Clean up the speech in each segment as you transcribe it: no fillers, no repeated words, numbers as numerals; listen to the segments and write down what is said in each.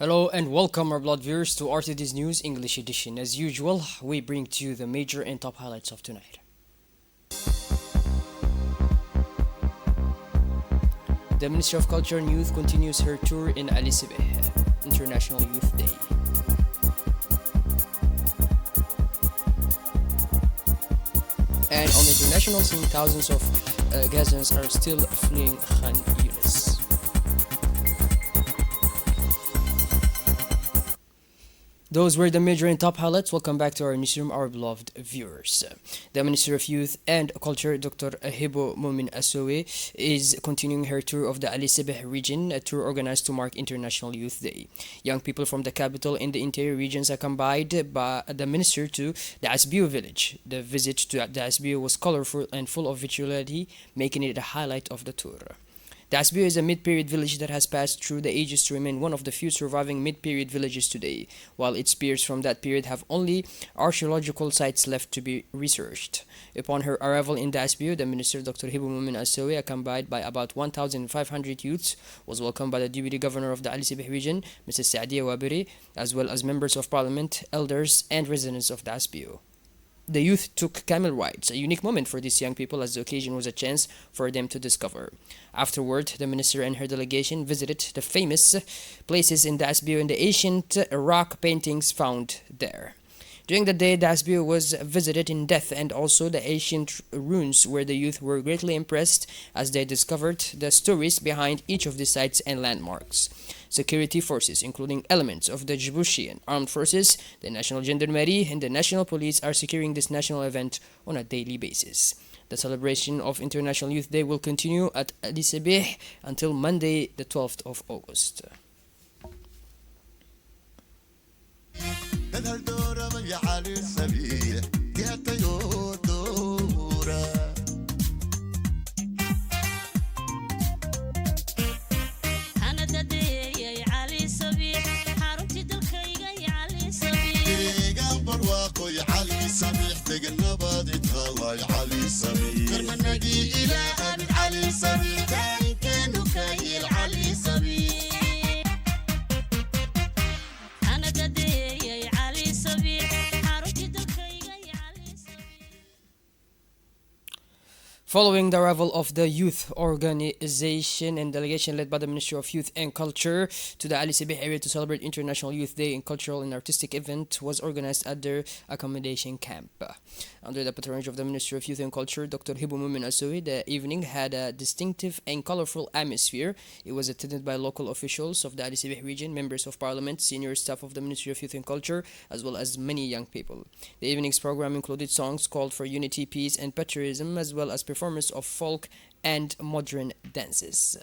Hello and welcome, our blood viewers, to RTD's News English edition. As usual, we bring to you the major and top highlights of tonight. The Ministry of Culture and Youth continues her tour in Ali Sibeh, International Youth Day. And on the international scene, thousands of Gazans are still fleeing Khan Yunis. Those were the major and top highlights. Welcome back to our newsroom, our beloved viewers. The Minister of Youth and Culture, Dr. Hibo Mumin Asowe, is continuing her tour of the Ali Sibeh region, a tour organized to mark International Youth Day. Young people from the capital and the interior regions accompanied by the minister to the Asbio village. The visit to the Asbio was colorful and full of vitality, making it a highlight of the tour. The Asbio is a mid-period village that has passed through the ages to remain one of the few surviving mid-period villages today, while its peers from that period have only archaeological sites left to be researched. Upon her arrival in the Asbio, the Minister Dr. Hibu Mumin Asowe, accompanied by about 1,500 youths, was welcomed by the Deputy Governor of the Ali Sibeh region, Mrs. Saadiya Wabiri, as well as members of parliament, elders, and residents of the Asbio. The youth took camel rides, a unique moment for these young people as the occasion was a chance for them to discover. Afterward, the minister and her delegation visited the famous places in the Asbio and the ancient rock paintings found there. During the day, the Asbio was visited in depth and also the ancient ruins where the youth were greatly impressed as they discovered the stories behind each of the sites and landmarks. Security forces, including elements of the Djiboutian Armed Forces, the National Gendarmerie, and the National Police, are securing this national event on a daily basis. The celebration of International Youth Day will continue at Ali Sibeh until Monday, the 12th of August. Following the arrival of the youth organization and delegation led by the Ministry of Youth and Culture to the Ali Sibeh area to celebrate International Youth Day, and cultural and artistic event was organized at their accommodation camp. Under the patronage of the Ministry of Youth and Culture, Dr. Hibu Mumin Asowe, the evening had a distinctive and colorful atmosphere. It was attended by local officials of the Ali Sibeh region, members of parliament, senior staff of the Ministry of Youth and Culture, as well as many young people. The evening's program included songs called for unity, peace, and patriotism, as well as performance of folk and modern dances.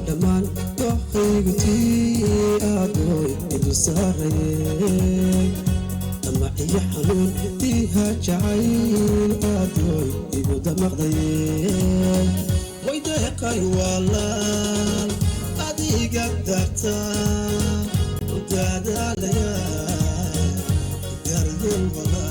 Dhammaan waxaygutii aadooy igu saarayeen ama iyo xanuun tiiha jacayl aadooy igu damaqdayeen way deeqay walaal adiga dartaa u daadaalaya garyeel walaal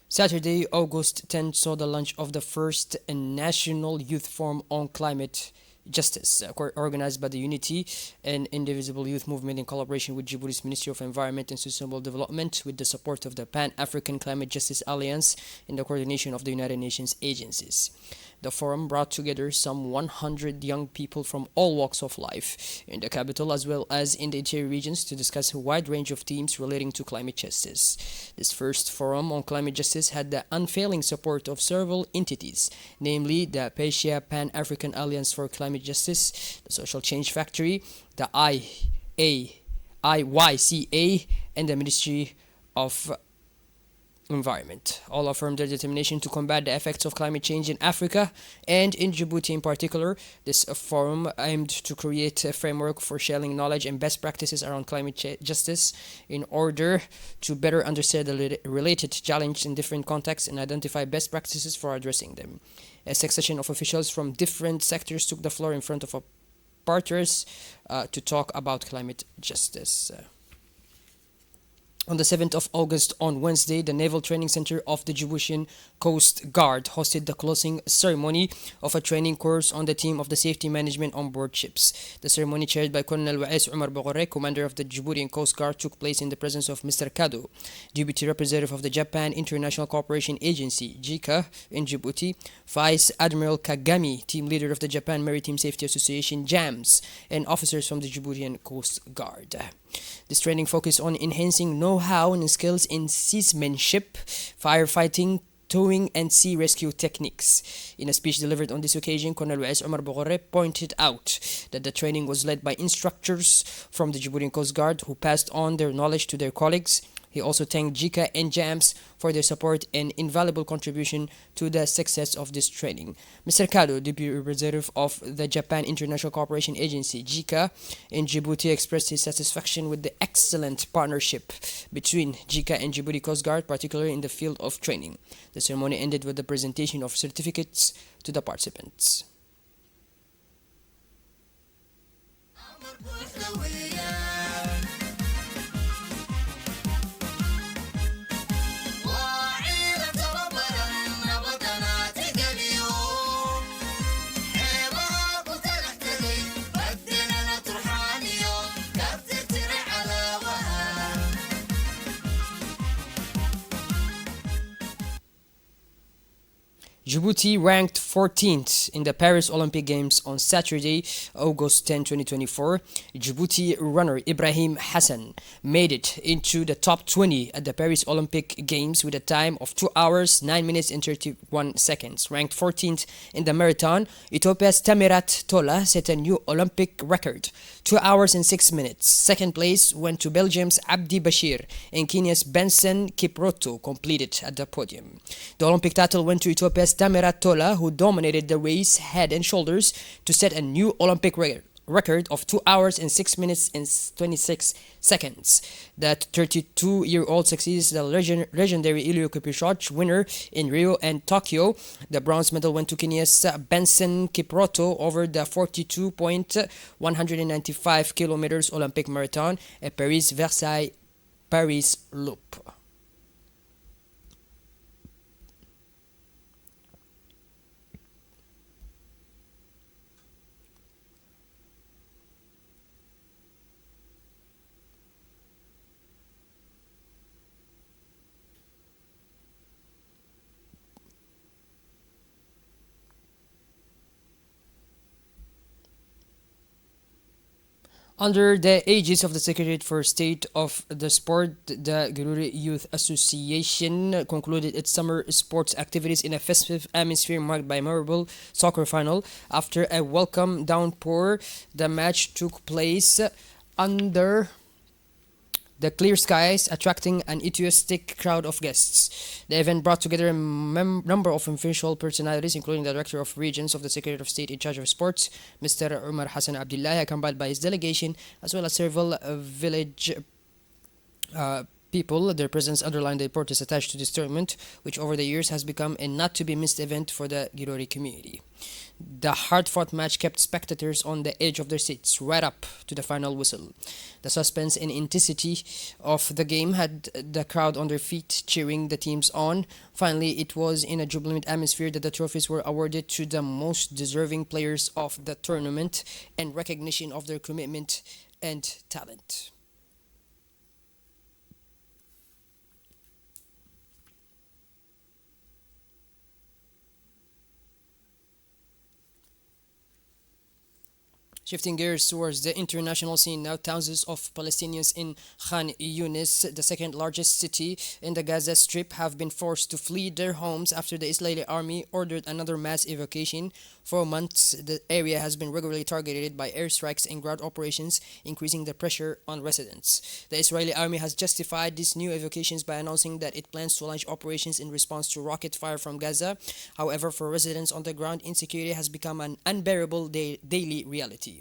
Saturday, August 10th, saw the launch of the first National Youth Forum on Climate Justice, organized by the Unity and Indivisible Youth Movement in collaboration with Djibouti's Ministry of Environment and Sustainable Development, with the support of the Pan African Climate Justice Alliance and the coordination of the United Nations agencies. The forum brought together some 100 young people from all walks of life in the capital as well as in the interior regions to discuss a wide range of themes relating to climate justice. This first forum on climate justice had the unfailing support of several entities, namely the PACIA Pan African Alliance for Climate Justice, the Social Change Factory, the IYCA, and the Ministry of Environment. All affirmed their determination to combat the effects of climate change in Africa and in Djibouti in particular. This forum aimed to create a framework for sharing knowledge and best practices around climate justice in order to better understand the related challenges in different contexts and identify best practices for addressing them. A succession of officials from different sectors took the floor in front of partners to talk about climate justice. On the 7th of August, on Wednesday, the Naval Training Center of the Djiboutian Coast Guard hosted the closing ceremony of a training course on the theme of the safety management on board ships. The ceremony, chaired by Colonel Waes Omar Bogore, commander of the Djiboutian Coast Guard, took place in the presence of Mr. Kado, Deputy Representative of the Japan International Cooperation Agency, JICA, in Djibouti, Vice Admiral Kagami, team leader of the Japan Maritime Safety Association, JAMS, and officers from the Djiboutian Coast Guard. This training focused on enhancing know-how and skills in seamanship, firefighting, towing, and sea rescue techniques. In a speech delivered on this occasion, Colonel Waes Omar Bogore pointed out that the training was led by instructors from the Djiboutian Coast Guard who passed on their knowledge to their colleagues. He also thanked JICA and JAMS for their support and invaluable contribution to the success of this training. Mr. Kado, Deputy Representative of the Japan International Cooperation Agency, JICA, in Djibouti, expressed his satisfaction with the excellent partnership between JICA and Djibouti Coast Guard, particularly in the field of training. The ceremony ended with the presentation of certificates to the participants. Djibouti ranked 14th in the Paris Olympic Games on Saturday, August 10, 2024. Djibouti runner Ibrahim Hassan made it into the top 20 at the Paris Olympic Games with a time of 2 hours, 9 minutes and 31 seconds. Ranked 14th in the marathon, Ethiopia's Tamirat Tola set a new Olympic record, 2 hours and 6 minutes. Second place went to Belgium's Abdi Bashir and Kenya's Benson Kiproto completed at the podium. The Olympic title went to Ethiopia's Tamirat Tola, who dominated the race head and shoulders to set a new Olympic record of 2 hours and 6 minutes and 26 seconds. That 32-year-old succeeds the legendary Elio Kipchoge winner in Rio and Tokyo. The bronze medal went to Kenya's Benson Kiproto over the 42.195 kilometers Olympic marathon at Paris Loop. Under the aegis of the Secretariat for State of the Sport, the Gori Youth Association concluded its summer sports activities in a festive atmosphere marked by a memorable soccer final. After a welcome downpour, the match took place under the clear skies, attracting an enthusiastic crowd of guests. The event brought together a number of influential personalities, including the Director of Regions of the Secretary of State in charge of sports, Mr. Umar Hassan Abdullahi, accompanied by his delegation, as well as several village people. Their presence underlined the importance attached to this tournament, which over the years has become a not to be missed event for the Gori community. The hard fought match kept spectators on the edge of their seats right up to the final whistle. The suspense and intensity of the game had the crowd on their feet, cheering the teams on. Finally, it was in a jubilant atmosphere that the trophies were awarded to the most deserving players of the tournament and recognition of their commitment and talent. Shifting gears towards the international scene now, thousands of Palestinians in Khan Yunis, the second largest city in the Gaza Strip, have been forced to flee their homes after the Israeli army ordered another mass evacuation. For months, the area has been regularly targeted by airstrikes and ground operations, increasing the pressure on residents. The Israeli army has justified these new evacuations by announcing that it plans to launch operations in response to rocket fire from Gaza. However, for residents on the ground, insecurity has become an unbearable daily reality.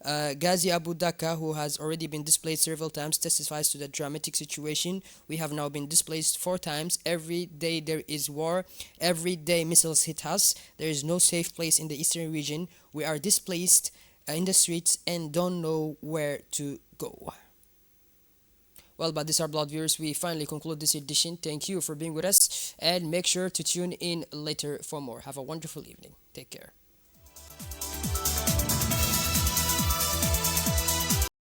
Ghazi Abu Dhaka, who has already been displaced several times, testifies to the dramatic situation. We have now been displaced 4 times. Every day there is war. Every day missiles hit us. There is no safe place in the eastern region. We are displaced in the streets and don't know where to go. Well, but these are blood viewers. We finally conclude this edition. Thank you for being with us, and make sure to tune in later for more. Have a wonderful evening. Take care.